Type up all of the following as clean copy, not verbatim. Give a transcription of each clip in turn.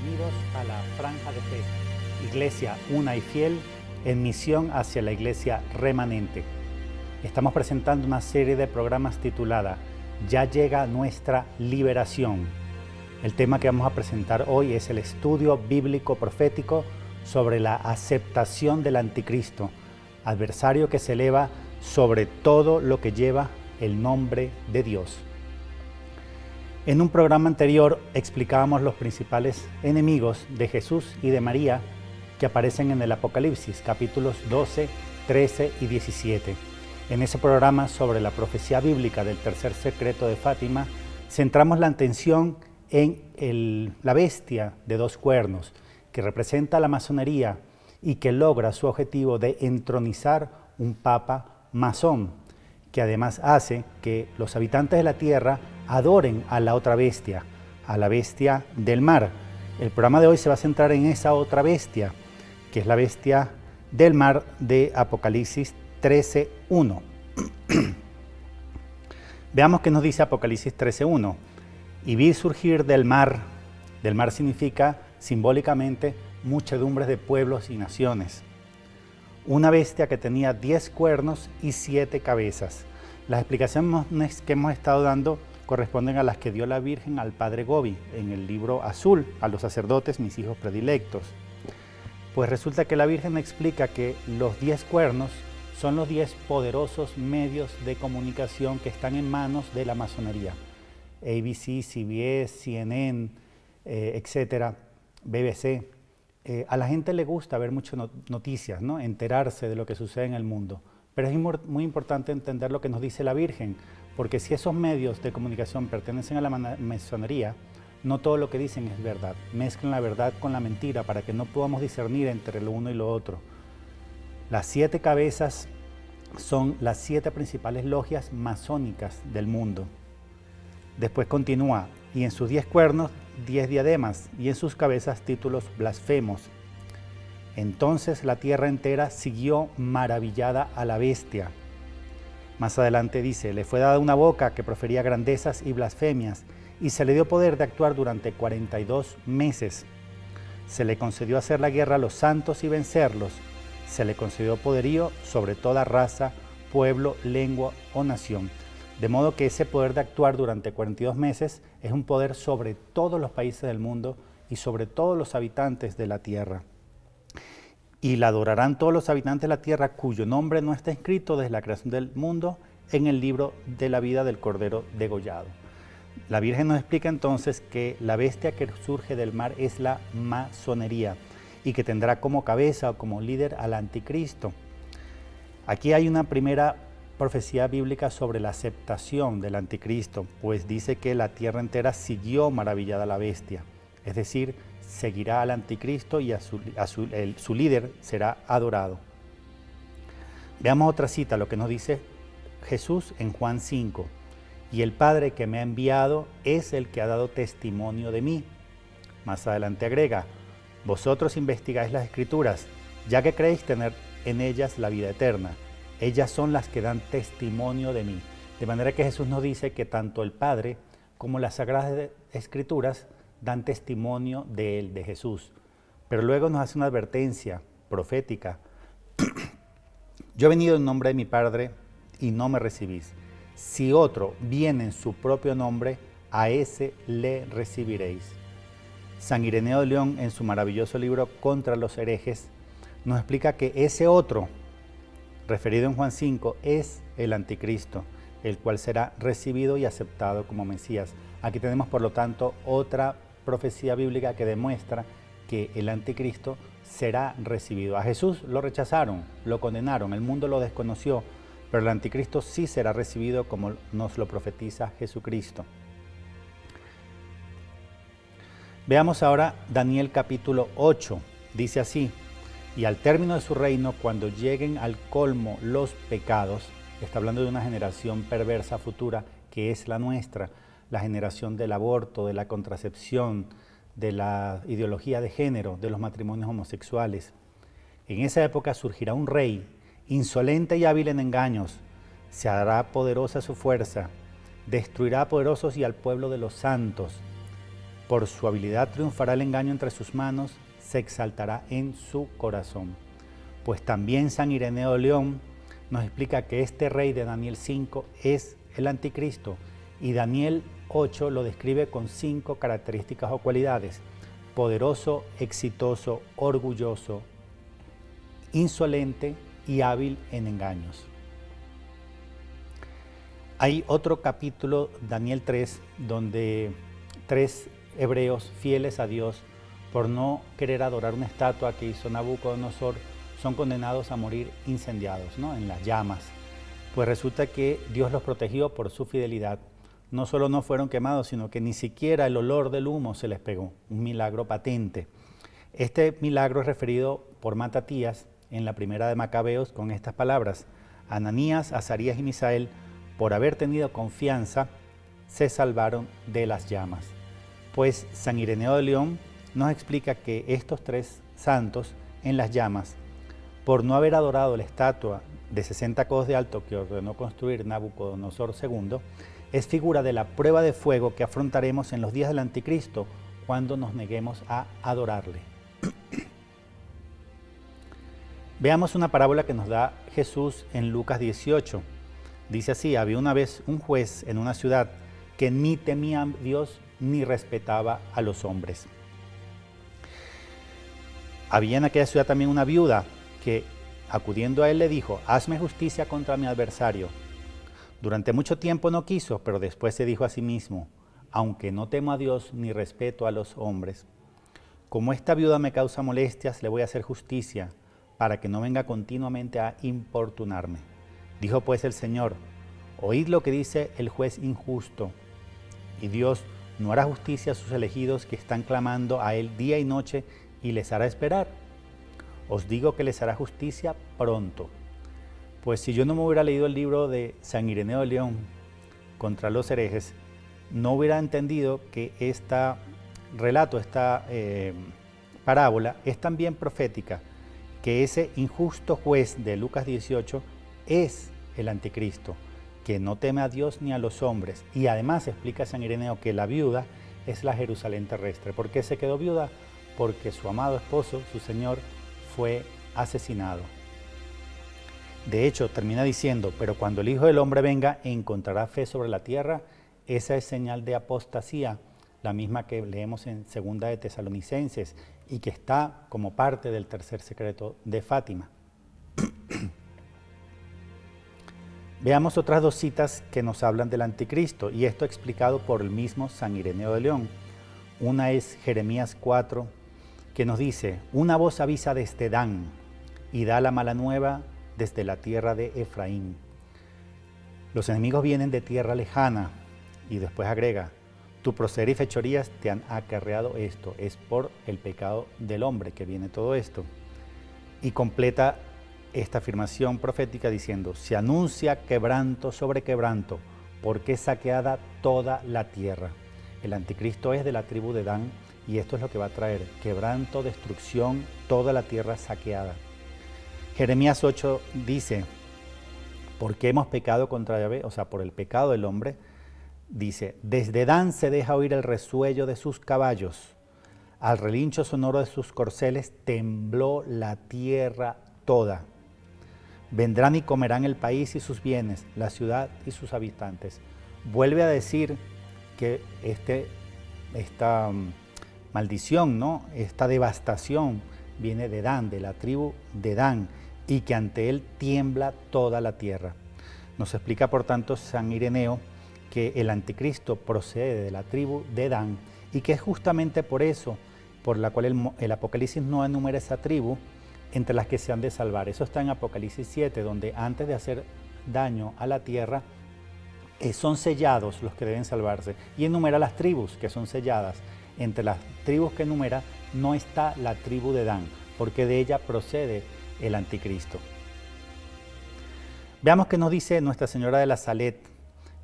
Bienvenidos a la Franja de Fe, Iglesia una y fiel en misión hacia la Iglesia remanente. Estamos presentando una serie de programas titulada Ya llega nuestra liberación. El tema que vamos a presentar hoy es el estudio bíblico profético sobre la aceptación del anticristo, adversario que se eleva sobre todo lo que lleva el nombre de Dios. En un programa anterior explicábamos los principales enemigos de Jesús y de María que aparecen en el Apocalipsis, capítulos 12, 13 y 17. En ese programa sobre la profecía bíblica del tercer secreto de Fátima, centramos la atención en la bestia de dos cuernos, que representa la masonería y que logra su objetivo de entronizar un papa masón, que además hace que los habitantes de la tierra adoren a la otra bestia, a la bestia del mar. El programa de hoy se va a centrar en esa otra bestia, que es la bestia del mar de Apocalipsis 13:1. Veamos qué nos dice Apocalipsis 13:1. Y vi surgir del mar significa simbólicamente muchedumbres de pueblos y naciones, una bestia que tenía 10 cuernos y 7 cabezas. Las explicaciones que hemos estado dando corresponden a las que dio la Virgen al Padre Gobi en el libro azul, a los sacerdotes, mis hijos predilectos. Pues resulta que la Virgen explica que los 10 cuernos son los 10 poderosos medios de comunicación que están en manos de la masonería. ABC, CBS, CNN, etcétera, BBC. A la gente le gusta ver muchas noticias, ¿no? Enterarse de lo que sucede en el mundo. Pero es muy importante entender lo que nos dice la Virgen, porque si esos medios de comunicación pertenecen a la masonería, no todo lo que dicen es verdad. Mezclan la verdad con la mentira para que no podamos discernir entre lo uno y lo otro. Las 7 cabezas son las 7 principales logias masónicas del mundo. Después continúa, y en sus 10 cuernos 10 diademas, y en sus cabezas títulos blasfemos. Entonces la tierra entera siguió maravillada a la bestia. Más adelante dice, le fue dada una boca que profería grandezas y blasfemias, y se le dio poder de actuar durante 42 meses. Se le concedió hacer la guerra a los santos y vencerlos. Se le concedió poderío sobre toda raza, pueblo, lengua o nación. De modo que ese poder de actuar durante 42 meses es un poder sobre todos los países del mundo y sobre todos los habitantes de la tierra. Y la adorarán todos los habitantes de la tierra cuyo nombre no está escrito desde la creación del mundo en el libro de la vida del Cordero degollado. La Virgen nos explica entonces que la bestia que surge del mar es la masonería y que tendrá como cabeza o como líder al anticristo. Aquí hay una primera profecía bíblica sobre la aceptación del anticristo, pues dice que la tierra entera siguió maravillada a la bestia, es decir, seguirá al anticristo y su líder será adorado. Veamos otra cita, lo que nos dice Jesús en Juan 5. Y el Padre que me ha enviado es el que ha dado testimonio de mí. Más adelante agrega, vosotros investigáis las Escrituras, ya que creéis tener en ellas la vida eterna. Ellas son las que dan testimonio de mí. De manera que Jesús nos dice que tanto el Padre como las Sagradas Escrituras dan testimonio de Él, de Jesús. Pero luego nos hace una advertencia profética. Yo he venido en nombre de mi Padre y no me recibís. Si otro viene en su propio nombre, a ese le recibiréis. San Ireneo de León, en su maravilloso libro Contra los herejes, nos explica que ese otro, referido en Juan 5, es el anticristo, el cual será recibido y aceptado como Mesías. Aquí tenemos, por lo tanto, otra profecía bíblica que demuestra que el anticristo será recibido. A Jesús lo rechazaron, lo condenaron, el mundo lo desconoció, pero el anticristo sí será recibido como nos lo profetiza Jesucristo. Veamos ahora Daniel capítulo 8, dice así, y al término de su reino, cuando lleguen al colmo los pecados, está hablando de una generación perversa futura que es la nuestra, la generación del aborto, de la contracepción, de la ideología de género, de los matrimonios homosexuales. En esa época surgirá un rey, insolente y hábil en engaños, se hará poderosa su fuerza, destruirá a poderosos y al pueblo de los santos, Por su habilidad triunfará el engaño entre sus manos, se exaltará en su corazón. Pues también San Ireneo de León nos explica que este rey de Daniel 5 es el anticristo, y Daniel 8 lo describe con 5 características o cualidades: poderoso, exitoso, orgulloso, insolente y hábil en engaños. Hay otro capítulo, Daniel 3, donde 3 hebreos fieles a Dios, por no querer adorar una estatua que hizo Nabucodonosor, son condenados a morir incendiados, ¿no?, en las llamas. Pues resulta que Dios los protegió por su fidelidad. No solo no fueron quemados, sino que ni siquiera el olor del humo se les pegó. Un milagro patente. Este milagro es referido por Matatías en la primera de Macabeos con estas palabras: Ananías, Azarías y Misael, por haber tenido confianza, se salvaron de las llamas. Pues San Ireneo de León nos explica que estos 3 santos en las llamas, por no haber adorado la estatua de 60 codos de alto que ordenó construir Nabucodonosor II, es figura de la prueba de fuego que afrontaremos en los días del anticristo cuando nos neguemos a adorarle. Veamos una parábola que nos da Jesús en Lucas 18. Dice así: había una vez un juez en una ciudad que ni temía a Dios ni respetaba a los hombres. Había en aquella ciudad también una viuda que, acudiendo a él, le dijo: hazme justicia contra mi adversario. Durante mucho tiempo no quiso, pero después se dijo a sí mismo: aunque no temo a Dios ni respeto a los hombres, como esta viuda me causa molestias, le voy a hacer justicia, para que no venga continuamente a importunarme. Dijo pues el Señor: oíd lo que dice el juez injusto. Y Dios no hará justicia a sus elegidos que están clamando a Él día y noche, y les hará esperar. Os digo que les hará justicia pronto. Pues si yo no me hubiera leído el libro de San Ireneo de León contra los herejes, no hubiera entendido que este relato, esta parábola, es también profética, que ese injusto juez de Lucas 18 es el anticristo, que no teme a Dios ni a los hombres. Y además explica San Ireneo que la viuda es la Jerusalén terrestre. ¿Por qué se quedó viuda? Porque su amado esposo, su Señor, fue asesinado. De hecho, termina diciendo: pero cuando el Hijo del Hombre venga, ¿encontrará fe sobre la tierra? Esa es señal de apostasía, la misma que leemos en 2 de Tesalonicenses y que está como parte del tercer secreto de Fátima. Veamos otras 2 citas que nos hablan del anticristo, y esto explicado por el mismo San Ireneo de León. Una es Jeremías 4, que nos dice: una voz avisa desde Dan y da la mala nueva desde la tierra de Efraín. Los enemigos vienen de tierra lejana. Y después agrega: tu proceder y fechorías te han acarreado esto. Es por el pecado del hombre que viene todo esto. Y completa esta afirmación profética diciendo: se anuncia quebranto sobre quebranto, porque es saqueada toda la tierra. El anticristo es de la tribu de Dan, y esto es lo que va a traer: quebranto, destrucción, toda la tierra saqueada. Jeremías 8 dice: porque hemos pecado contra Yahvé, o sea, por el pecado del hombre. Dice: desde Dan se deja oír el resuello de sus caballos, al relincho sonoro de sus corceles tembló la tierra toda. Vendrán y comerán el país y sus bienes, la ciudad y sus habitantes. Vuelve a decir que esta maldición, ¿no?, esta devastación viene de Dan, de la tribu de Dan, y que ante él tiembla toda la tierra. Nos explica, por tanto, San Ireneo que el anticristo procede de la tribu de Dan, y que es justamente por eso por la cual el Apocalipsis no enumera esa tribu entre las que se han de salvar. Eso está en Apocalipsis 7, donde antes de hacer daño a la tierra, son sellados los que deben salvarse, y enumera las tribus que son selladas. Entre las tribus que enumera no está la tribu de Dan, porque de ella procede el anticristo. Veamos qué nos dice Nuestra Señora de la Salet.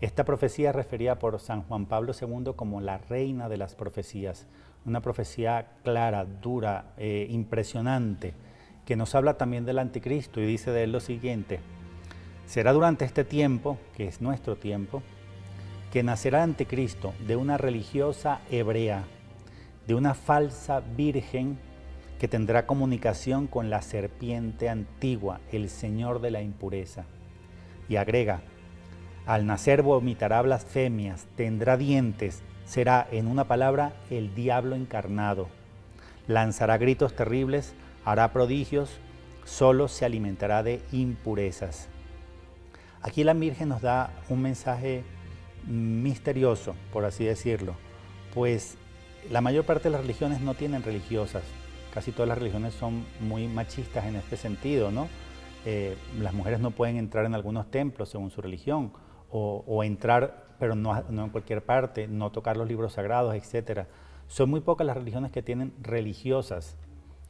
Esta profecía es referida por San Juan Pablo II como la reina de las profecías, una profecía clara, dura, impresionante, que nos habla también del anticristo, y dice de él lo siguiente: será durante este tiempo, que es nuestro tiempo, que nacerá el anticristo de una religiosa hebrea, de una falsa virgen que tendrá comunicación con la serpiente antigua, el señor de la impureza. Y agrega, al nacer vomitará blasfemias, tendrá dientes, será, en una palabra, el diablo encarnado. Lanzará gritos terribles, hará prodigios, solo se alimentará de impurezas. Aquí la Virgen nos da un mensaje misterioso, por así decirlo, pues la mayor parte de las religiones no tienen religiosas. Casi todas las religiones son muy machistas en este sentido, ¿no? Las mujeres no pueden entrar en algunos templos según su religión, o entrar, pero no en cualquier parte, no tocar los libros sagrados, etc. Son muy pocas las religiones que tienen religiosas,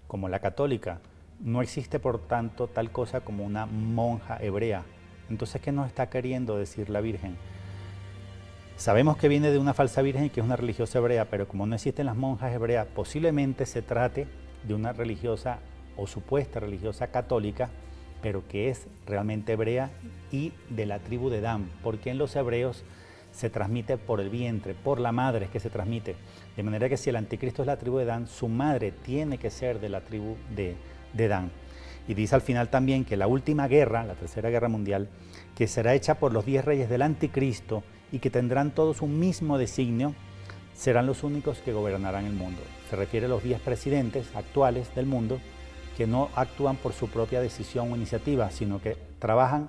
como la católica. No existe, por tanto, tal cosa como una monja hebrea. Entonces, ¿qué nos está queriendo decir la Virgen? Sabemos que viene de una falsa virgen y que es una religiosa hebrea, pero como no existen las monjas hebreas, posiblemente se trate de una religiosa o supuesta religiosa católica, pero que es realmente hebrea y de la tribu de Dan, porque en los hebreos se transmite por el vientre, por la madre es que se transmite. De manera que si el anticristo es la tribu de Dan, su madre tiene que ser de la tribu de Dan. Y dice al final también que la última guerra, la tercera guerra mundial, que será hecha por los 10 reyes del anticristo y que tendrán todos un mismo designio, serán los únicos que gobernarán el mundo. Se refiere a los 10 presidentes actuales del mundo que no actúan por su propia decisión o iniciativa, sino que trabajan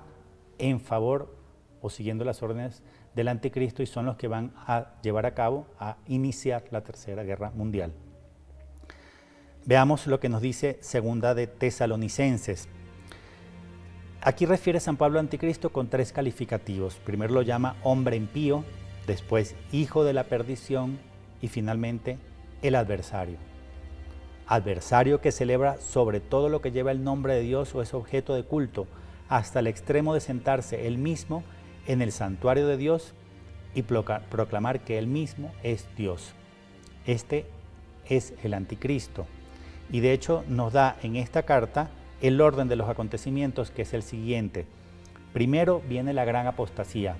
en favor o siguiendo las órdenes del anticristo y son los que van a llevar a cabo, a iniciar la tercera guerra mundial. Veamos lo que nos dice Segunda de Tesalonicenses. Aquí refiere San Pablo al anticristo con 3 calificativos. Primero lo llama hombre impío, después hijo de la perdición y finalmente el adversario. Adversario que celebra sobre todo lo que lleva el nombre de Dios o es objeto de culto, hasta el extremo de sentarse él mismo en el santuario de Dios y proclamar que él mismo es Dios. Este es el anticristo. Y de hecho nos da en esta carta el orden de los acontecimientos, que es el siguiente. Primero viene la gran apostasía,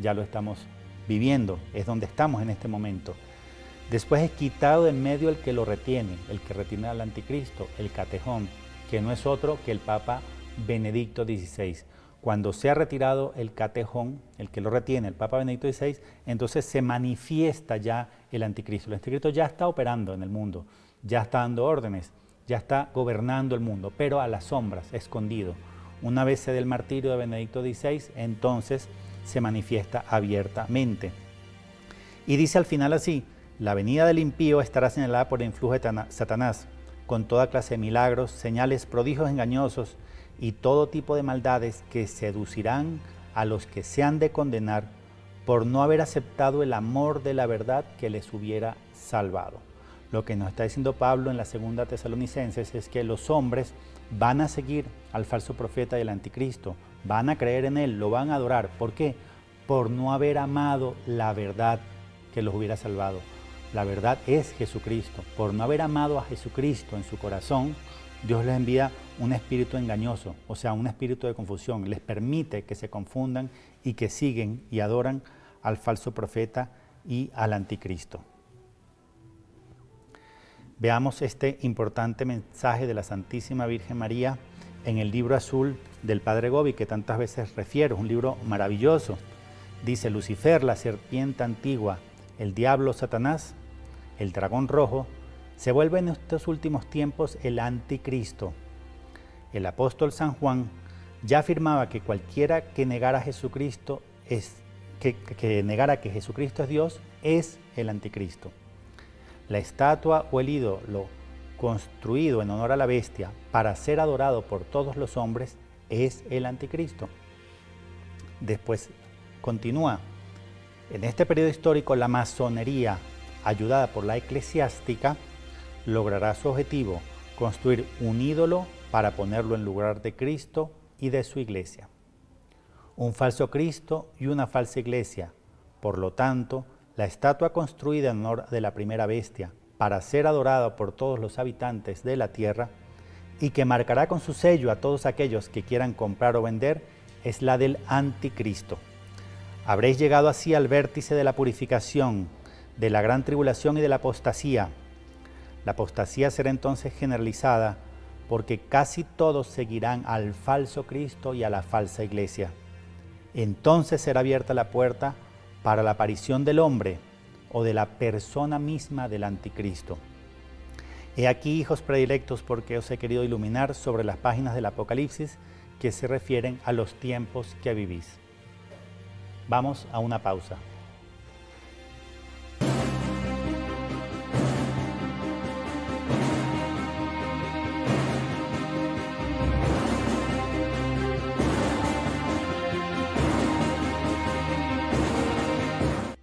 ya lo estamos viviendo, es donde estamos en este momento. Después es quitado de en medio el que lo retiene, el que retiene al anticristo, el catejón, que no es otro que el Papa Benedicto XVI. Cuando se ha retirado el catejón, el que lo retiene, el Papa Benedicto XVI, entonces se manifiesta ya el anticristo. El anticristo ya está operando en el mundo, ya está dando órdenes, ya está gobernando el mundo, pero a las sombras, escondido. Una vez se dé el martirio de Benedicto XVI, entonces se manifiesta abiertamente. Y dice al final así, la venida del impío estará señalada por el influjo de Satanás, con toda clase de milagros, señales, prodigios engañosos y todo tipo de maldades que seducirán a los que se han de condenar por no haber aceptado el amor de la verdad que les hubiera salvado. Lo que nos está diciendo Pablo en la Segunda Tesalonicenses es que los hombres van a seguir al falso profeta y al anticristo, van a creer en él, lo van a adorar. ¿Por qué? Por no haber amado la verdad que los hubiera salvado. La verdad es Jesucristo. Por no haber amado a Jesucristo en su corazón, Dios les envía un espíritu engañoso, o sea, un espíritu de confusión. Les permite que se confundan y que siguen y adoran al falso profeta y al anticristo. Veamos este importante mensaje de la Santísima Virgen María en el libro azul del Padre Gobi, que tantas veces refiero, es un libro maravilloso. Dice, Lucifer, la serpiente antigua, el diablo Satanás, el dragón rojo, se vuelve en estos últimos tiempos el anticristo. El apóstol San Juan ya afirmaba que cualquiera que negara a Jesucristo que negara que Jesucristo es Dios, es el anticristo. La estatua o el ídolo construido en honor a la bestia para ser adorado por todos los hombres es el anticristo. Después continúa, en este periodo histórico la masonería, ayudada por la eclesiástica, logrará su objetivo, construir un ídolo para ponerlo en lugar de Cristo y de su iglesia. Un falso Cristo y una falsa iglesia. Por lo tanto, la estatua construida en honor de la primera bestia para ser adorada por todos los habitantes de la tierra y que marcará con su sello a todos aquellos que quieran comprar o vender es la del anticristo. Habréis llegado así al vértice de la purificación, de la gran tribulación y de la apostasía. La apostasía será entonces generalizada porque casi todos seguirán al falso Cristo y a la falsa iglesia. Entonces será abierta la puerta para la aparición del hombre o de la persona misma del anticristo. He aquí, hijos predilectos, porque os he querido iluminar sobre las páginas del Apocalipsis que se refieren a los tiempos que vivís. Vamos a una pausa.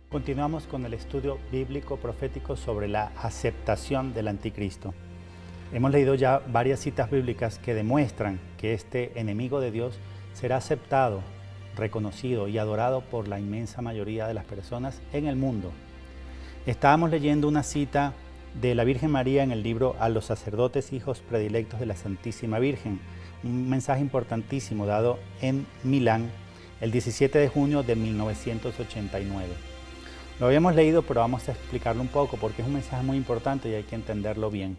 Continuamos con el estudio bíblico profético sobre la aceptación del anticristo. Hemos leído ya varias citas bíblicas que demuestran que este enemigo de Dios será aceptado, reconocido y adorado por la inmensa mayoría de las personas en el mundo. Estábamos leyendo una cita de la Virgen María en el libro A los sacerdotes hijos predilectos de la Santísima Virgen, un mensaje importantísimo dado en Milán el 17 de junio de 1989. Lo habíamos leído, pero vamos a explicarlo un poco porque es un mensaje muy importante y hay que entenderlo bien.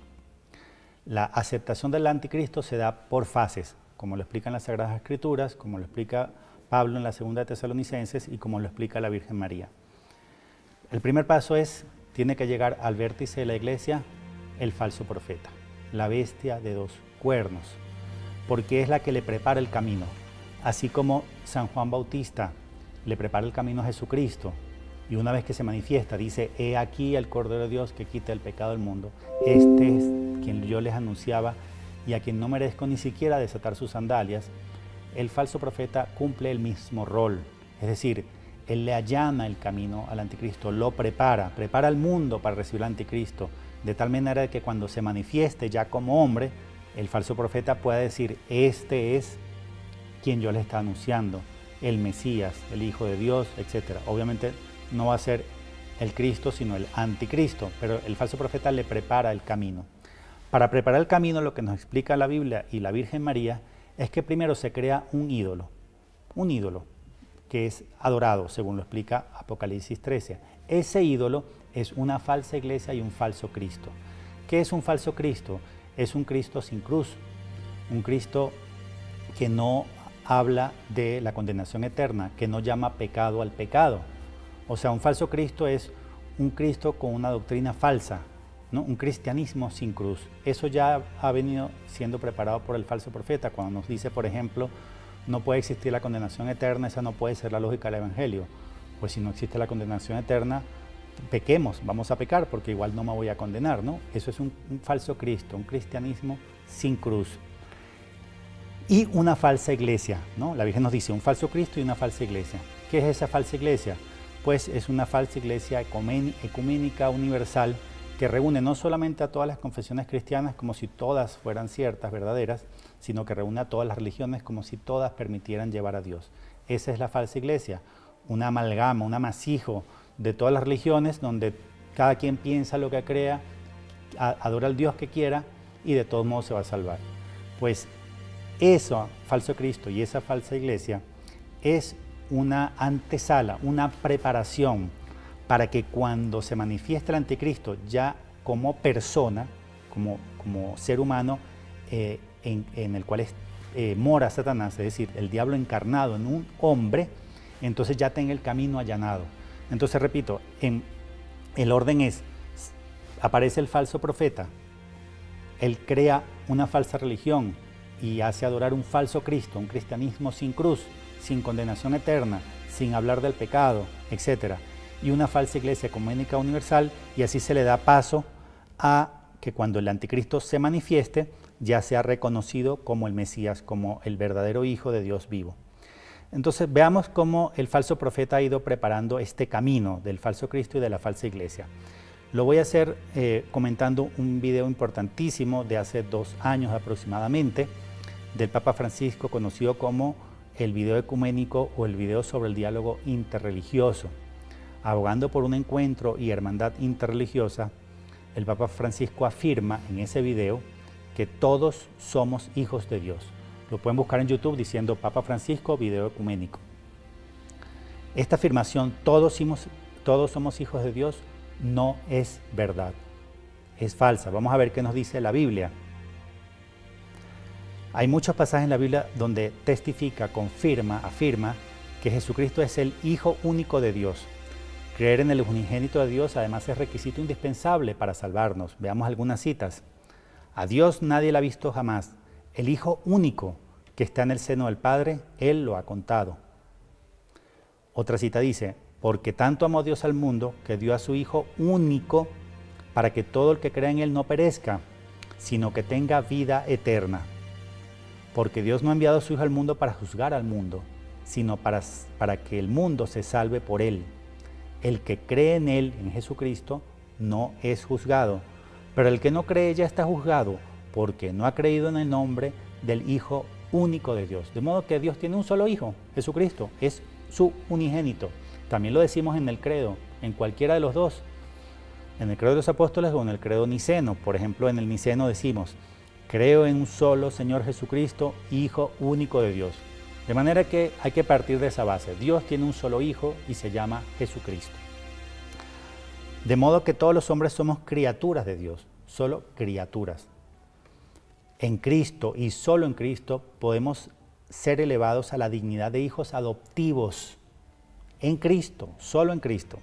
La aceptación del anticristo se da por fases, como lo explican las Sagradas Escrituras, como lo explica Pablo en la Segunda de Tesalonicenses y como lo explica la Virgen María. El primer paso tiene que llegar al vértice de la iglesia el falso profeta, la bestia de dos cuernos, porque es la que le prepara el camino, así como San Juan Bautista le prepara el camino a Jesucristo. Y una vez que se manifiesta, dice, he aquí el Cordero de Dios que quita el pecado del mundo. Este es quien yo les anunciaba y a quien no merezco ni siquiera desatar sus sandalias. El falso profeta cumple el mismo rol. Es decir, él le allana el camino al anticristo, lo prepara al mundo para recibir al anticristo, de tal manera que cuando se manifieste ya como hombre, el falso profeta pueda decir, este es quien yo les está anunciando, el Mesías, el Hijo de Dios, etc. Obviamente, no va a ser el Cristo, sino el anticristo, pero el falso profeta le prepara el camino. Para preparar el camino, lo que nos explica la Biblia y la Virgen María es que primero se crea un ídolo que es adorado, según lo explica Apocalipsis 13. Ese ídolo es una falsa iglesia y un falso Cristo. ¿Qué es un falso Cristo? Es un Cristo sin cruz, un Cristo que no habla de la condenación eterna, que no llama pecado al pecado. O sea, un falso Cristo es un Cristo con una doctrina falsa, ¿no? Un cristianismo sin cruz. Eso ya ha venido siendo preparado por el falso profeta cuando nos dice, por ejemplo, no puede existir la condenación eterna, esa no puede ser la lógica del Evangelio. Pues si no existe la condenación eterna, pequemos, vamos a pecar porque igual no me voy a condenar, ¿no? Eso es un falso Cristo, un cristianismo sin cruz. Y una falsa iglesia, ¿no? La Virgen nos dice un falso Cristo y una falsa iglesia. ¿Qué es esa falsa iglesia? Pues es una falsa iglesia ecuménica universal que reúne no solamente a todas las confesiones cristianas como si todas fueran ciertas, verdaderas, sino que reúne a todas las religiones como si todas permitieran llevar a Dios. Esa es la falsa iglesia, una amalgama, un amasijo de todas las religiones donde cada quien piensa lo que crea, adora al Dios que quiera y de todos modos se va a salvar. Pues eso, falso Cristo y esa falsa iglesia es una antesala, una preparación para que cuando se manifieste el anticristo ya como persona, como ser humano en el cual mora Satanás, es decir, el diablo encarnado en un hombre, entonces ya tenga el camino allanado. Entonces, repito, el orden es, aparece el falso profeta, él crea una falsa religión y hace adorar un falso Cristo, un cristianismo sin cruz, sin condenación eterna, sin hablar del pecado, etc. Y una falsa iglesia ecuménica universal, y así se le da paso a que cuando el anticristo se manifieste, ya sea reconocido como el Mesías, como el verdadero Hijo de Dios vivo. Entonces veamos cómo el falso profeta ha ido preparando este camino del falso Cristo y de la falsa iglesia. Lo voy a hacer comentando un video importantísimo de hace 2 años aproximadamente, del Papa Francisco, conocido como el video ecuménico o el video sobre el diálogo interreligioso. Abogando por un encuentro y hermandad interreligiosa, el Papa Francisco afirma en ese video que todos somos hijos de Dios. Lo pueden buscar en YouTube diciendo Papa Francisco video ecuménico. Esta afirmación, todos somos hijos de Dios, no es verdad. es falsa. Vamos a ver qué nos dice la Biblia. Hay muchos pasajes en la Biblia donde testifica, confirma, afirma que Jesucristo es el Hijo único de Dios. Creer en el unigénito de Dios además es requisito indispensable para salvarnos. Veamos algunas citas. A Dios nadie lo ha visto jamás. El Hijo único que está en el seno del Padre, Él lo ha contado. Otra cita dice, porque tanto amó Dios al mundo que dio a su Hijo único para que todo el que crea en Él no perezca, sino que tenga vida eterna. Porque Dios no ha enviado a su Hijo al mundo para juzgar al mundo, sino para que el mundo se salve por Él. El que cree en Él, en Jesucristo, no es juzgado, pero el que no cree ya está juzgado, porque no ha creído en el nombre del Hijo único de Dios. De modo que Dios tiene un solo Hijo, Jesucristo, es su unigénito. También lo decimos en el credo, en cualquiera de los dos, en el credo de los apóstoles o en el credo niceno. Por ejemplo, en el niceno decimos, creo en un solo Señor Jesucristo, Hijo único de Dios. De manera que hay que partir de esa base. Dios tiene un solo Hijo y se llama Jesucristo. De modo que todos los hombres somos criaturas de Dios, solo criaturas. En Cristo y solo en Cristo podemos ser elevados a la dignidad de hijos adoptivos. En Cristo, solo en Cristo.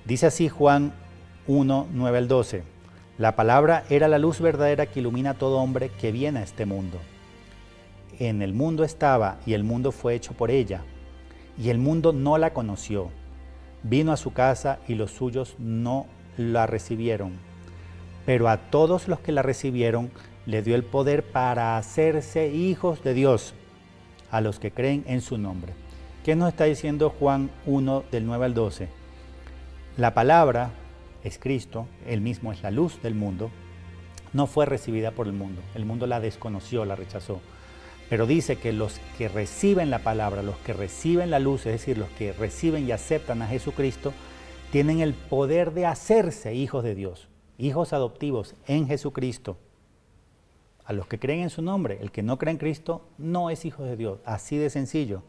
Dice así Juan 1, 9 al 12. La palabra era la luz verdadera que ilumina a todo hombre que viene a este mundo. En el mundo estaba y el mundo fue hecho por ella, y el mundo no la conoció. Vino a su casa y los suyos no la recibieron. Pero a todos los que la recibieron le dio el poder para hacerse hijos de Dios, a los que creen en su nombre. ¿Qué nos está diciendo Juan 1 del 9 al 12? La palabra es Cristo, Él mismo es la luz del mundo, no fue recibida por el mundo la desconoció, la rechazó. Pero dice que los que reciben la palabra, los que reciben la luz, es decir, los que reciben y aceptan a Jesucristo, tienen el poder de hacerse hijos de Dios, hijos adoptivos en Jesucristo. A los que creen en su nombre, el que no cree en Cristo no es hijo de Dios, así de sencillo.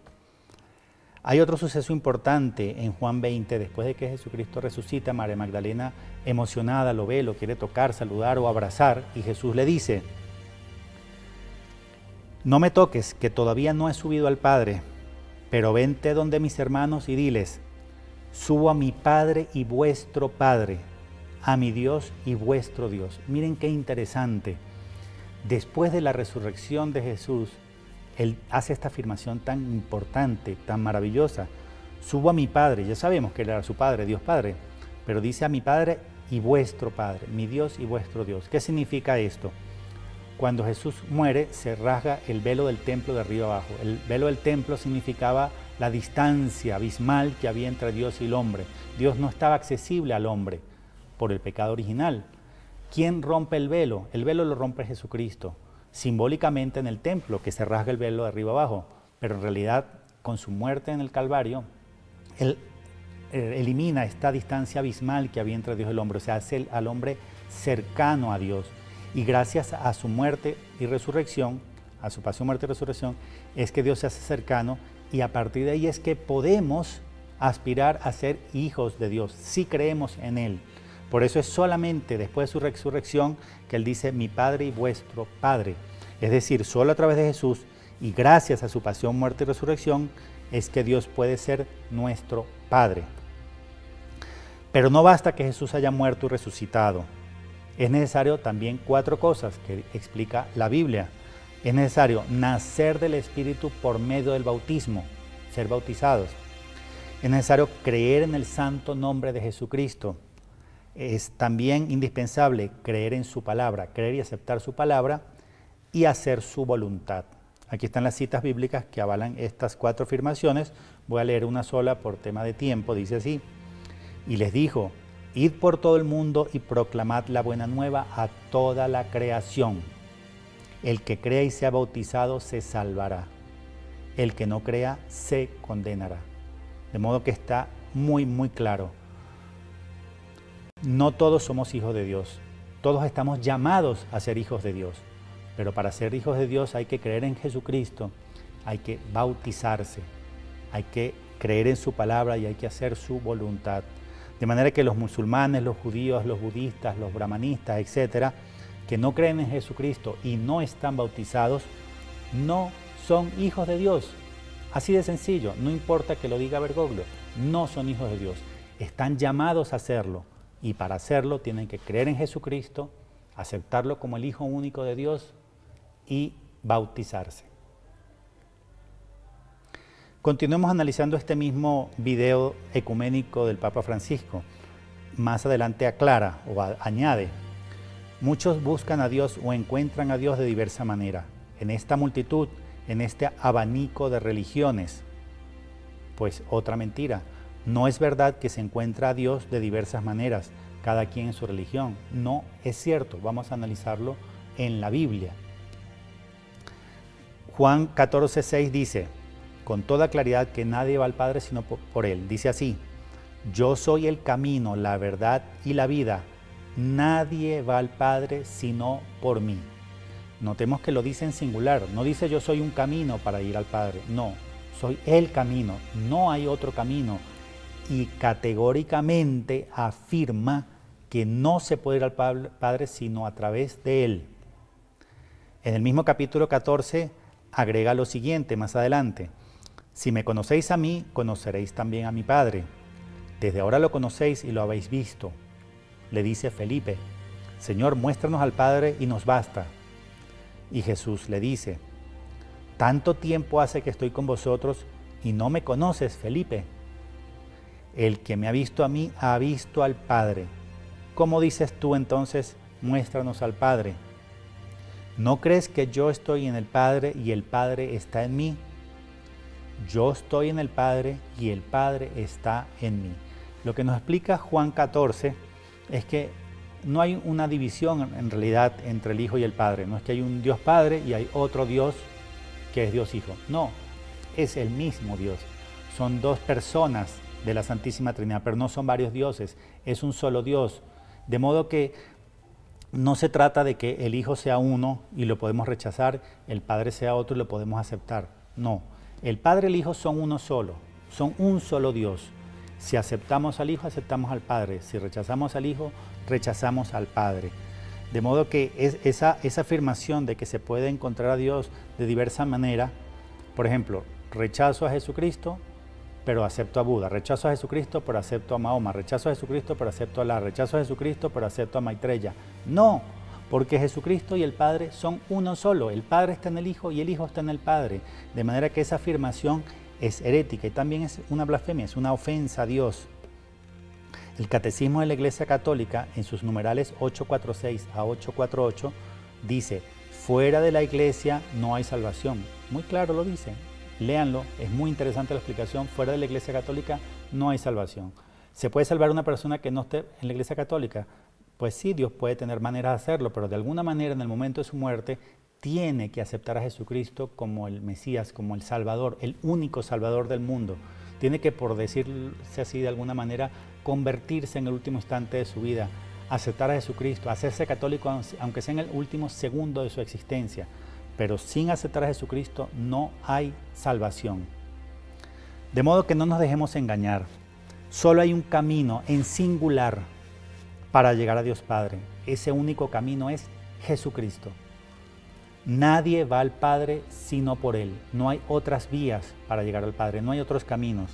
Hay otro suceso importante en Juan 20, después de que Jesucristo resucita, María Magdalena emocionada lo ve, lo quiere tocar, saludar o abrazar, y Jesús le dice, no me toques, que todavía no he subido al Padre, pero vente donde mis hermanos y diles, subo a mi Padre y vuestro Padre, a mi Dios y vuestro Dios. Miren qué interesante. Después de la resurrección de Jesús, Él hace esta afirmación tan importante, tan maravillosa. Subo a mi Padre, ya sabemos que Él era su Padre, Dios Padre, pero dice a mi Padre y vuestro Padre, mi Dios y vuestro Dios. ¿Qué significa esto? Cuando Jesús muere, se rasga el velo del templo de arriba abajo. El velo del templo significaba la distancia abismal que había entre Dios y el hombre. Dios no estaba accesible al hombre por el pecado original. ¿Quién rompe el velo? El velo lo rompe Jesucristo, simbólicamente en el templo, que se rasga el velo de arriba abajo, pero en realidad con su muerte en el Calvario, Él elimina esta distancia abismal que había entre Dios y el hombre, o sea, hace al hombre cercano a Dios. Y gracias a su muerte y resurrección, a su pasión, muerte y resurrección, es que Dios se hace cercano, y a partir de ahí es que podemos aspirar a ser hijos de Dios, si creemos en Él. Por eso es solamente después de su resurrección que Él dice, mi Padre y vuestro Padre. Es decir, solo a través de Jesús y gracias a su pasión, muerte y resurrección es que Dios puede ser nuestro Padre. Pero no basta que Jesús haya muerto y resucitado. Es necesario también 4 cosas que explica la Biblia. Es necesario nacer del Espíritu por medio del bautismo, ser bautizados. Es necesario creer en el santo nombre de Jesucristo. Es también indispensable creer en su palabra, creer y aceptar su palabra y hacer su voluntad. Aquí están las citas bíblicas que avalan estas 4 afirmaciones. Voy a leer una sola por tema de tiempo. Dice así, y les dijo, id por todo el mundo y proclamad la buena nueva a toda la creación. El que crea y sea bautizado se salvará. El que no crea se condenará. De modo que está muy, muy claro. No todos somos hijos de Dios. Todos estamos llamados a ser hijos de Dios. Pero para ser hijos de Dios hay que creer en Jesucristo, hay que bautizarse, hay que creer en su palabra y hay que hacer su voluntad. De manera que los musulmanes, los judíos, los budistas, los brahmanistas, etcétera, que no creen en Jesucristo y no están bautizados, no son hijos de Dios. Así de sencillo, no importa que lo diga Bergoglio, no son hijos de Dios. Están llamados a hacerlo y para hacerlo tienen que creer en Jesucristo, aceptarlo como el Hijo único de Dios y bautizarse. Continuemos analizando este mismo video ecuménico del Papa Francisco. Más adelante aclara o añade: muchos buscan a Dios o encuentran a Dios de diversa manera. En esta multitud, en este abanico de religiones, pues otra mentira. No es verdad que se encuentra a Dios de diversas maneras, cada quien en su religión. No es cierto. Vamos a analizarlo en la Biblia. Juan 14:6 dice con toda claridad que nadie va al Padre sino por Él. Dice así: yo soy el camino, la verdad y la vida. Nadie va al Padre sino por mí. Notemos que lo dice en singular. No dice yo soy un camino para ir al Padre. No, soy el camino. No hay otro camino. Y categóricamente afirma que no se puede ir al Padre sino a través de Él. En el mismo capítulo 14 agrega lo siguiente más adelante: si me conocéis a mí, conoceréis también a mi Padre. Desde ahora lo conocéis y lo habéis visto. Le dice Felipe: Señor, muéstranos al Padre y nos basta. Y Jesús le dice: tanto tiempo hace que estoy con vosotros y no me conoces, Felipe. El que me ha visto a mí ha visto al Padre. ¿Cómo dices tú entonces, muéstranos al Padre? ¿No crees que yo estoy en el Padre y el Padre está en mí? Yo estoy en el Padre y el Padre está en mí. Lo que nos explica Juan 14 es que no hay una división en realidad entre el Hijo y el Padre. No es que hay un Dios Padre y hay otro Dios que es Dios Hijo. No, es el mismo Dios. Son dos personas de la Santísima Trinidad, pero no son varios dioses, es un solo Dios. De modo que no se trata de que el Hijo sea uno y lo podemos rechazar, el Padre sea otro y lo podemos aceptar. No, el Padre y el Hijo son uno solo, son un solo Dios. Si aceptamos al Hijo, aceptamos al Padre. Si rechazamos al Hijo, rechazamos al Padre. De modo que esa afirmación de que se puede encontrar a Dios de diversa manera, por ejemplo, rechazo a Jesucristo, pero acepto a Buda, rechazo a Jesucristo, pero acepto a Mahoma, rechazo a Jesucristo, pero acepto a Alá, rechazo a Jesucristo, pero acepto a Maitreya. No, porque Jesucristo y el Padre son uno solo. El Padre está en el Hijo y el Hijo está en el Padre. De manera que esa afirmación es herética y también es una blasfemia, es una ofensa a Dios. El Catecismo de la Iglesia Católica, en sus numerales 846 a 848, dice: fuera de la Iglesia no hay salvación. Muy claro lo dice. Léanlo, es muy interesante la explicación. Fuera de la Iglesia Católica no hay salvación. ¿Se puede salvar una persona que no esté en la Iglesia Católica? Pues sí, Dios puede tener maneras de hacerlo, pero de alguna manera en el momento de su muerte tiene que aceptar a Jesucristo como el Mesías, como el Salvador, el único Salvador del mundo. Tiene que, por decirse así de alguna manera, convertirse en el último instante de su vida, aceptar a Jesucristo, hacerse católico aunque sea en el último segundo de su existencia. Pero sin aceptar a Jesucristo no hay salvación. De modo que no nos dejemos engañar. Solo hay un camino en singular para llegar a Dios Padre. Ese único camino es Jesucristo. Nadie va al Padre sino por Él. No hay otras vías para llegar al Padre, no hay otros caminos.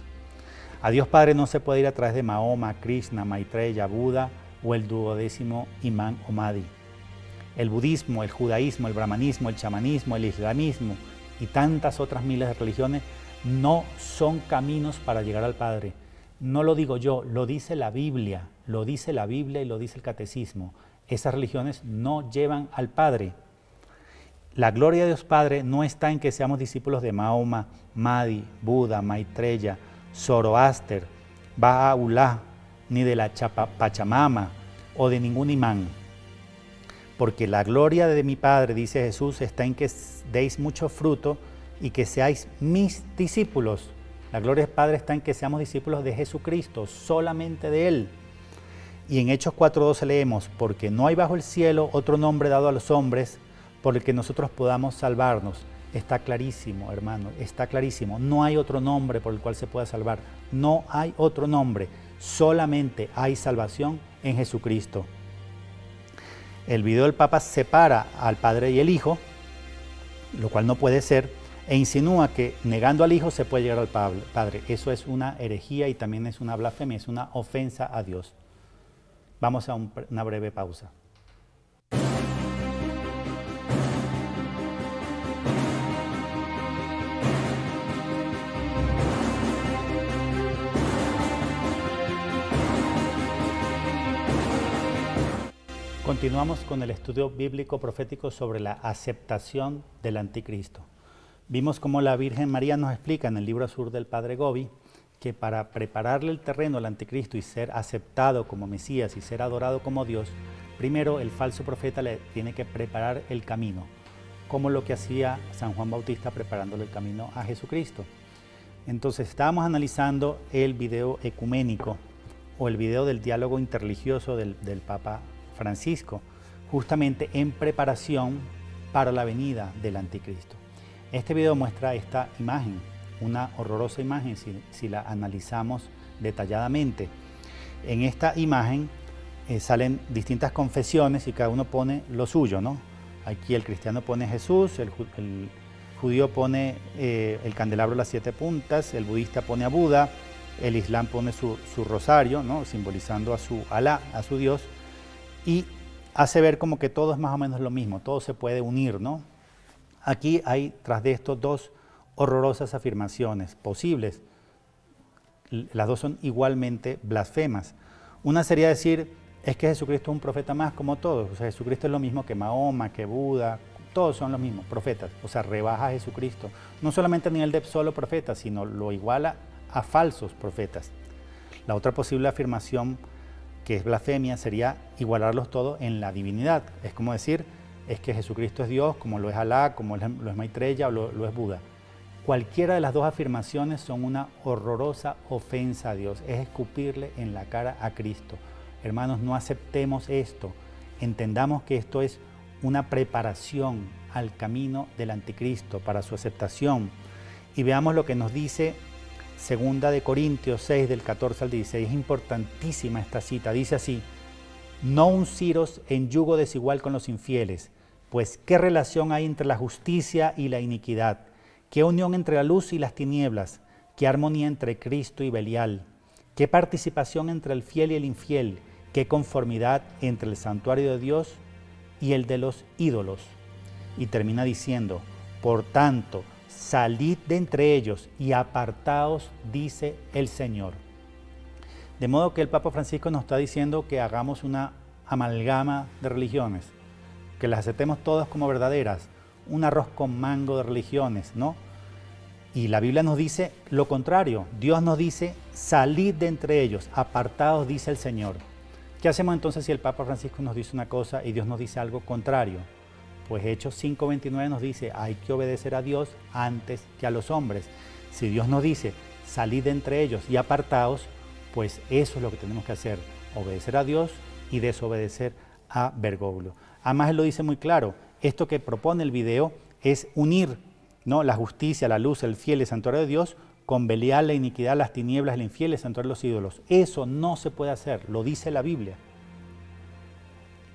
A Dios Padre no se puede ir a través de Mahoma, Krishna, Maitreya, Buda o el 12º imán o Mahdi. El budismo, el judaísmo, el brahmanismo, el chamanismo, el islamismo y tantas otras miles de religiones no son caminos para llegar al Padre. No lo digo yo, lo dice la Biblia y lo dice el Catecismo. Esas religiones no llevan al Padre. La gloria de Dios Padre no está en que seamos discípulos de Mahoma, Mahdi, Buda, Maitreya, Zoroaster, Baha'u'lláh, ni de la Pachamama o de ningún imán. Porque la gloria de mi Padre, dice Jesús, está en que deis mucho fruto y que seáis mis discípulos. La gloria del Padre está en que seamos discípulos de Jesucristo, solamente de Él. Y en Hechos 4:12 leemos: porque no hay bajo el cielo otro nombre dado a los hombres por el que nosotros podamos salvarnos. Está clarísimo, hermano, está clarísimo. No hay otro nombre por el cual se pueda salvar. No hay otro nombre. Solamente hay salvación en Jesucristo. El video del Papa separa al Padre y el Hijo, lo cual no puede ser, e insinúa que negando al Hijo se puede llegar al Padre. Eso es una herejía y también es una blasfemia, es una ofensa a Dios. Vamos a una breve pausa. Continuamos con el estudio bíblico profético sobre la aceptación del anticristo. Vimos cómo la Virgen María nos explica en el libro azul del Padre Gobi que para prepararle el terreno al anticristo y ser aceptado como Mesías y ser adorado como Dios, primero el falso profeta le tiene que preparar el camino, como lo que hacía San Juan Bautista preparándole el camino a Jesucristo. Entonces estábamos analizando el video ecuménico o el video del diálogo interreligioso del Papa Francisco, justamente en preparación para la venida del anticristo. Este video muestra esta imagen, una horrorosa imagen si la analizamos detalladamente. En esta imagen salen distintas confesiones y cada uno pone lo suyo, ¿no? Aquí el cristiano pone Jesús, el judío pone el candelabro de las 7 puntas, el budista pone a Buda, el islam pone su rosario, ¿no? Simbolizando a su Alá, a su Dios, y hace ver como que todo es más o menos lo mismo, todo se puede unir, ¿no? Aquí hay tras de esto dos horrorosas afirmaciones posibles. Las dos son igualmente blasfemas. Una sería decir, es que Jesucristo es un profeta más como todos. O sea, Jesucristo es lo mismo que Mahoma, que Buda, todos son los mismos profetas. O sea, rebaja a Jesucristo. No solamente a nivel de solo profeta, sino lo iguala a falsos profetas. La otra posible afirmación que es blasfemia sería igualarlos todos en la divinidad. Es como decir, es que Jesucristo es Dios, como lo es Alá, como lo es Maitreya o lo es Buda. Cualquiera de las dos afirmaciones son una horrorosa ofensa a Dios, es escupirle en la cara a Cristo. Hermanos, no aceptemos esto, entendamos que esto es una preparación al camino del anticristo para su aceptación. Y veamos lo que nos dice Segunda de Corintios 6, del 14 al 16, es importantísima esta cita, dice así: no unciros en yugo desigual con los infieles, pues ¿qué relación hay entre la justicia y la iniquidad? ¿Qué unión entre la luz y las tinieblas? ¿Qué armonía entre Cristo y Belial? ¿Qué participación entre el fiel y el infiel? ¿Qué conformidad entre el santuario de Dios y el de los ídolos? Y termina diciendo, por tanto, salid de entre ellos y apartaos, dice el Señor. De modo que el Papa Francisco nos está diciendo que hagamos una amalgama de religiones, que las aceptemos todas como verdaderas, un arroz con mango de religiones, ¿no? Y la Biblia nos dice lo contrario. Dios nos dice, salid de entre ellos, apartaos, dice el Señor. ¿Qué hacemos entonces si el Papa Francisco nos dice una cosa y Dios nos dice algo contrario? Pues Hechos 5:29 nos dice, hay que obedecer a Dios antes que a los hombres. Si Dios nos dice, salid de entre ellos y apartaos, pues eso es lo que tenemos que hacer, obedecer a Dios y desobedecer a Bergoglio. Además, él lo dice muy claro, esto que propone el video es unir, ¿no?, la justicia, la luz, el fiel, el santuario de Dios, con Belial, la iniquidad, las tinieblas, el infiel, el santuario de los ídolos. Eso no se puede hacer, lo dice la Biblia.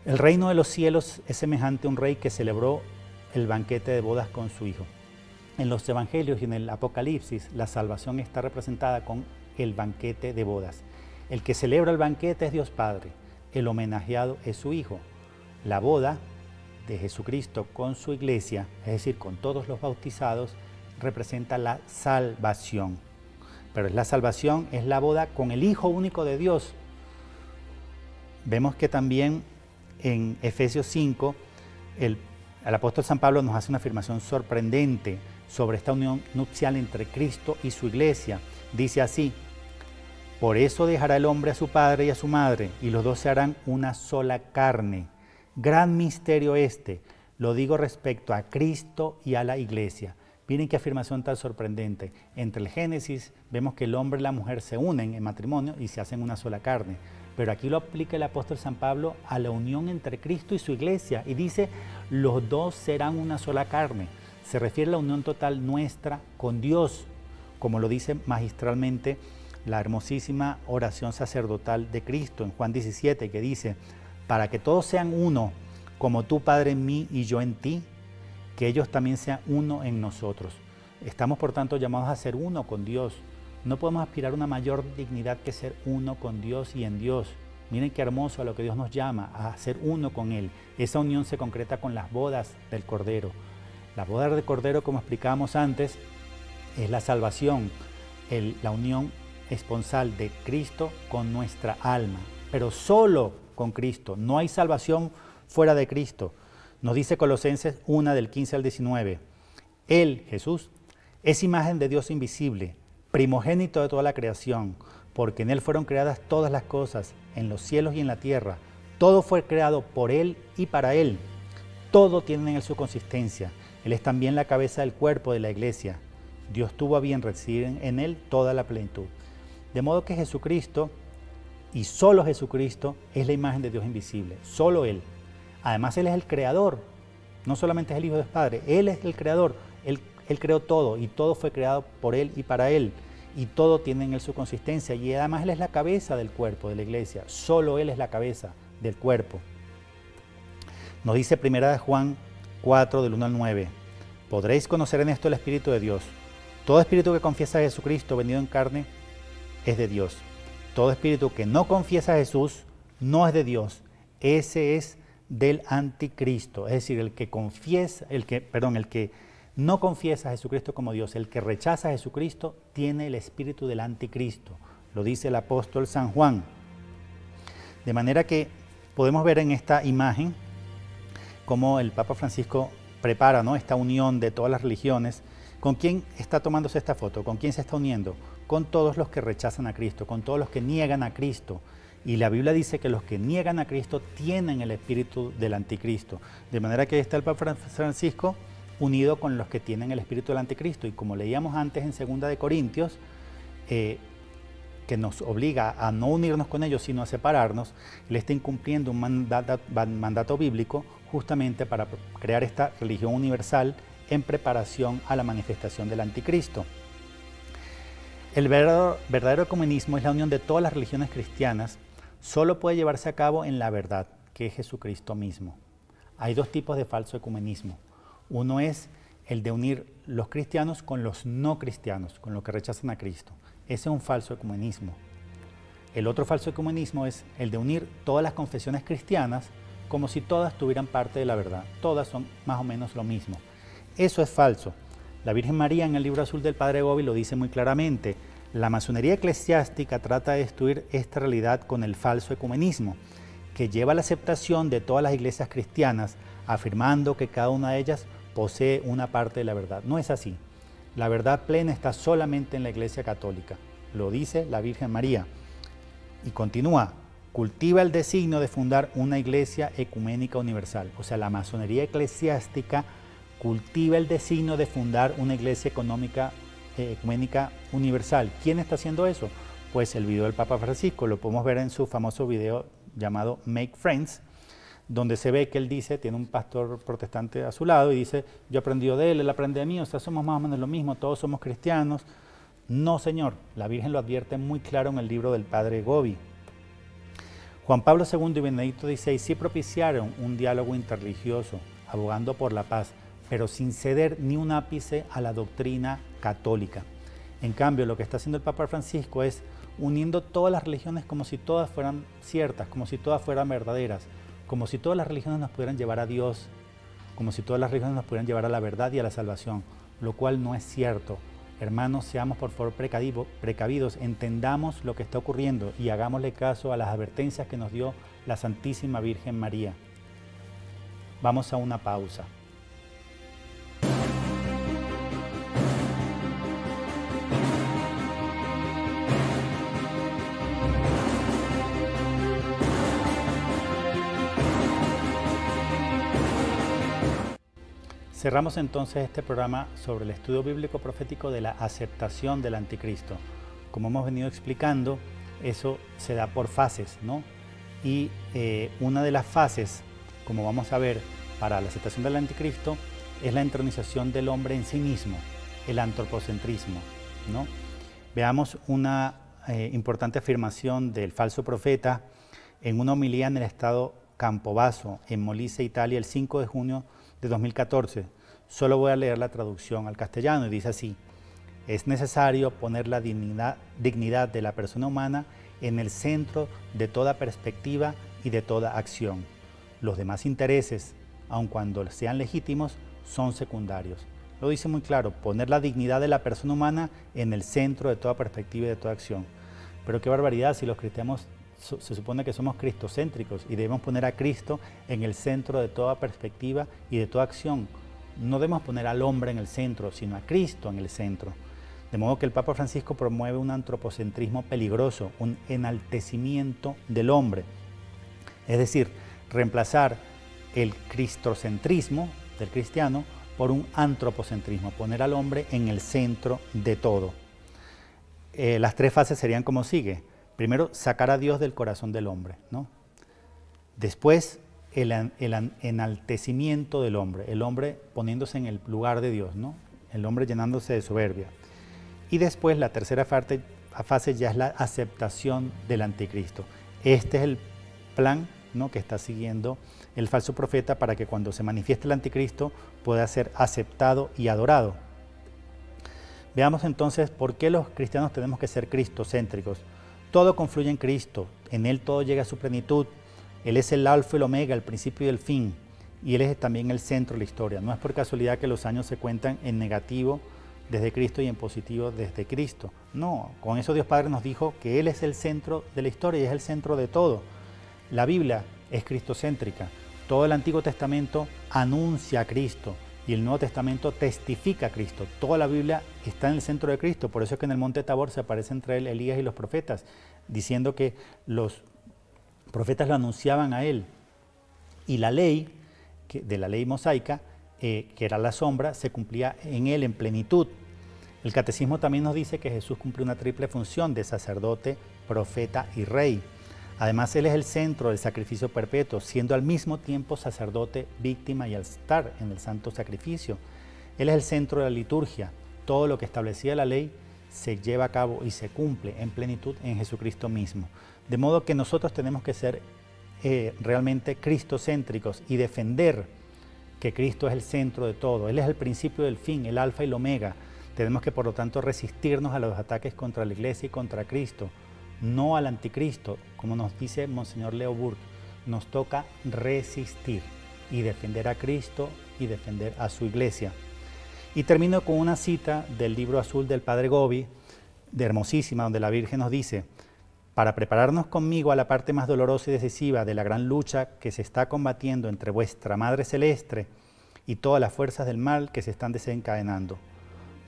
El reino de los cielos es semejante a un rey que celebró el banquete de bodas con su hijo. En los evangelios y en el Apocalipsis, la salvación está representada con el banquete de bodas. El que celebra el banquete es Dios Padre, el homenajeado es su Hijo. La boda de Jesucristo con su iglesia, es decir, con todos los bautizados, representa la salvación. Pero la salvación es la boda con el Hijo único de Dios. Vemos que también en Efesios 5, el apóstol San Pablo nos hace una afirmación sorprendente sobre esta unión nupcial entre Cristo y su iglesia. Dice así, por eso dejará el hombre a su padre y a su madre, y los dos se harán una sola carne. Gran misterio este, lo digo respecto a Cristo y a la iglesia. Miren qué afirmación tan sorprendente. Entre el Génesis vemos que el hombre y la mujer se unen en matrimonio y se hacen una sola carne. Pero aquí lo aplica el apóstol San Pablo a la unión entre Cristo y su iglesia y dice, los dos serán una sola carne. Se refiere a la unión total nuestra con Dios, como lo dice magistralmente la hermosísima oración sacerdotal de Cristo en Juan 17, que dice: para que todos sean uno, como tú, Padre, en mí y yo en ti, que ellos también sean uno en nosotros. Estamos, por tanto, llamados a ser uno con Dios. No podemos aspirar a una mayor dignidad que ser uno con Dios y en Dios. Miren qué hermoso a lo que Dios nos llama, a ser uno con Él. Esa unión se concreta con las bodas del Cordero. La boda del Cordero, como explicábamos antes, es la salvación, la unión esponsal de Cristo con nuestra alma, pero solo con Cristo. No hay salvación fuera de Cristo. Nos dice Colosenses 1, del 15 al 19. Él, Jesús, es imagen de Dios invisible, primogénito de toda la creación, porque en Él fueron creadas todas las cosas, en los cielos y en la tierra. Todo fue creado por Él y para Él. Todo tiene en Él su consistencia. Él es también la cabeza del cuerpo de la iglesia. Dios tuvo a bien recibir en Él toda la plenitud. De modo que Jesucristo, y solo Jesucristo, es la imagen de Dios invisible. Solo Él. Además, Él es el creador. No solamente es el Hijo del Padre. Él es el creador. Él creó todo y todo fue creado por Él y para Él. Y todo tiene en Él su consistencia. Y además Él es la cabeza del cuerpo de la iglesia. Solo Él es la cabeza del cuerpo. Nos dice 1 Juan 4, del 1 al 9. Podréis conocer en esto el Espíritu de Dios. Todo espíritu que confiesa a Jesucristo venido en carne es de Dios. Todo espíritu que no confiesa a Jesús no es de Dios. Ese es del anticristo. Es decir, el que no confiesa a Jesucristo como Dios, el que rechaza a Jesucristo, tiene el espíritu del anticristo. Lo dice el apóstol San Juan. De manera que podemos ver en esta imagen cómo el Papa Francisco prepara, ¿no?, esta unión de todas las religiones. ¿Con quién está tomándose esta foto? ¿Con quién se está uniendo? Con todos los que rechazan a Cristo, con todos los que niegan a Cristo. Y la Biblia dice que los que niegan a Cristo tienen el espíritu del anticristo. De manera que ahí está el Papa Francisco unido con los que tienen el espíritu del anticristo. Y como leíamos antes en 2 de Corintios, que nos obliga a no unirnos con ellos, sino a separarnos, Él está incumpliendo un mandato bíblico justamente para crear esta religión universal en preparación a la manifestación del anticristo. El verdadero ecumenismo es la unión de todas las religiones cristianas. Solo puede llevarse a cabo en la verdad, que es Jesucristo mismo. Hay dos tipos de falso ecumenismo. Uno es el de unir los cristianos con los no cristianos, con los que rechazan a Cristo. Ese es un falso ecumenismo. El otro falso ecumenismo es el de unir todas las confesiones cristianas como si todas tuvieran parte de la verdad. Todas son más o menos lo mismo. Eso es falso. La Virgen María en el libro azul del Padre Gobi lo dice muy claramente. La masonería eclesiástica trata de destruir esta realidad con el falso ecumenismo, que lleva a la aceptación de todas las iglesias cristianas, afirmando que cada una de ellas posee una parte de la verdad. No es así. La verdad plena está solamente en la Iglesia Católica. Lo dice la Virgen María. Y continúa, cultiva el designio de fundar una iglesia ecuménica universal. O sea, la masonería eclesiástica cultiva el designio de fundar una iglesia ecuménica universal. ¿Quién está haciendo eso? Pues el video del Papa Francisco. Lo podemos ver en su famoso video llamado Make Friends, donde se ve que él dice, tiene un pastor protestante a su lado y dice, yo aprendí de él aprende de mí, o sea, somos más o menos lo mismo, todos somos cristianos. No, señor, la Virgen lo advierte muy claro en el libro del Padre Gobi. Juan Pablo II y Benedicto XVI sí propiciaron un diálogo interreligioso, abogando por la paz, pero sin ceder ni un ápice a la doctrina católica. En cambio, lo que está haciendo el Papa Francisco es uniendo todas las religiones como si todas fueran ciertas, como si todas fueran verdaderas, como si todas las religiones nos pudieran llevar a Dios, como si todas las religiones nos pudieran llevar a la verdad y a la salvación, lo cual no es cierto. Hermanos, seamos por favor precavidos, entendamos lo que está ocurriendo y hagámosle caso a las advertencias que nos dio la Santísima Virgen María. Vamos a una pausa. Cerramos entonces este programa sobre el estudio bíblico profético de la aceptación del anticristo. Como hemos venido explicando, eso se da por fases, ¿no? Y una de las fases, como vamos a ver, para la aceptación del anticristo, es la entronización del hombre en sí mismo, el antropocentrismo, ¿no? Veamos una importante afirmación del falso profeta en una homilía en el estado Campobasso, en Molise, Italia, el 5 de junio de 2014. Solo voy a leer la traducción al castellano y dice así: es necesario poner la dignidad de la persona humana en el centro de toda perspectiva y de toda acción. Los demás intereses, aun cuando sean legítimos, son secundarios. Lo dice muy claro, poner la dignidad de la persona humana en el centro de toda perspectiva y de toda acción. Pero qué barbaridad, si los cristianos se supone que somos cristocéntricos y debemos poner a Cristo en el centro de toda perspectiva y de toda acción. No debemos poner al hombre en el centro, sino a Cristo en el centro. De modo que el Papa Francisco promueve un antropocentrismo peligroso, un enaltecimiento del hombre. Es decir, reemplazar el cristocentrismo del cristiano por un antropocentrismo, poner al hombre en el centro de todo. Las tres fases serían como sigue. Primero, sacar a Dios del corazón del hombre, ¿no? Después, el enaltecimiento del hombre, el hombre poniéndose en el lugar de Dios, ¿no? El hombre llenándose de soberbia. Y después, la tercera fase ya es la aceptación del anticristo. Este es el plan, ¿no?, que está siguiendo el falso profeta para que cuando se manifieste el anticristo pueda ser aceptado y adorado. Veamos entonces por qué los cristianos tenemos que ser cristocéntricos. Todo confluye en Cristo, en Él todo llega a su plenitud. Él es el alfa y el omega, el principio y el fin, y Él es también el centro de la historia. No es por casualidad que los años se cuentan en negativo desde Cristo y en positivo desde Cristo. No, con eso Dios Padre nos dijo que Él es el centro de la historia y es el centro de todo. La Biblia es cristocéntrica. Todo el Antiguo Testamento anuncia a Cristo y el Nuevo Testamento testifica a Cristo. Toda la Biblia está en el centro de Cristo. Por eso es que en el Monte Tabor se aparece entre él, Elías y los profetas, diciendo que los profetas lo anunciaban a él. Y la ley, de la ley mosaica, que era la sombra, se cumplía en él en plenitud. El Catecismo también nos dice que Jesús cumplió una triple función de sacerdote, profeta y rey. Además, Él es el centro del sacrificio perpetuo, siendo al mismo tiempo sacerdote, víctima y altar en el santo sacrificio. Él es el centro de la liturgia. Todo lo que establecía la ley se lleva a cabo y se cumple en plenitud en Jesucristo mismo. De modo que nosotros tenemos que ser realmente cristocéntricos y defender que Cristo es el centro de todo. Él es el principio del fin, el alfa y el omega. Tenemos que, por lo tanto, resistirnos a los ataques contra la Iglesia y contra Cristo, no al anticristo. Como nos dice Monseñor Leo Burke, nos toca resistir y defender a Cristo y defender a su Iglesia. Y termino con una cita del libro azul del Padre Gobi, de hermosísima, donde la Virgen nos dice: para prepararnos conmigo a la parte más dolorosa y decisiva de la gran lucha que se está combatiendo entre vuestra Madre Celeste y todas las fuerzas del mal que se están desencadenando.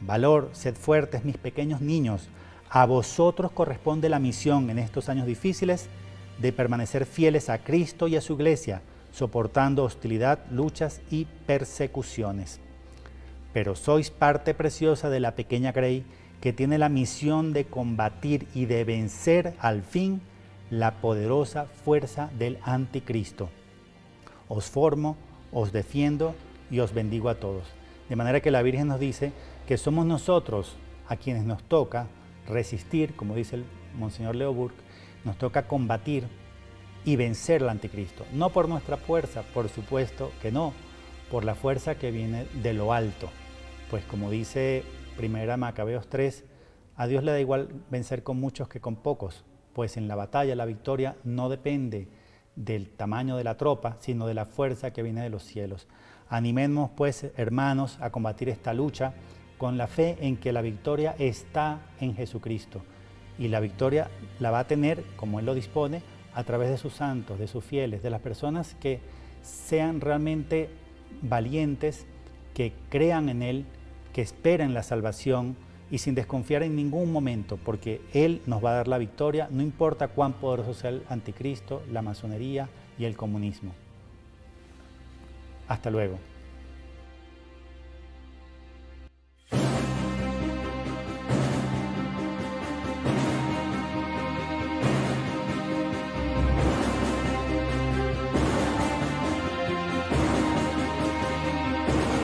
Valor, sed fuertes, mis pequeños niños. A vosotros corresponde la misión en estos años difíciles de permanecer fieles a Cristo y a su Iglesia, soportando hostilidad, luchas y persecuciones. Pero sois parte preciosa de la pequeña Grey, que tiene la misión de combatir y de vencer al fin la poderosa fuerza del anticristo. Os formo, os defiendo y os bendigo a todos. De manera que la Virgen nos dice que somos nosotros a quienes nos toca resistir, como dice el Monseñor Leo Burke, nos toca combatir y vencer al anticristo. No por nuestra fuerza, por supuesto que no, por la fuerza que viene de lo alto. Pues como dice Primera Macabeos 3, a Dios le da igual vencer con muchos que con pocos, pues en la batalla la victoria no depende del tamaño de la tropa, sino de la fuerza que viene de los cielos. Animemos pues, hermanos, a combatir esta lucha con la fe en que la victoria está en Jesucristo. Y la victoria la va a tener, como Él lo dispone, a través de sus santos, de sus fieles, de las personas que sean realmente valientes, que crean en Él, que esperen la salvación y sin desconfiar en ningún momento, porque Él nos va a dar la victoria, no importa cuán poderoso sea el anticristo, la masonería y el comunismo. Hasta luego.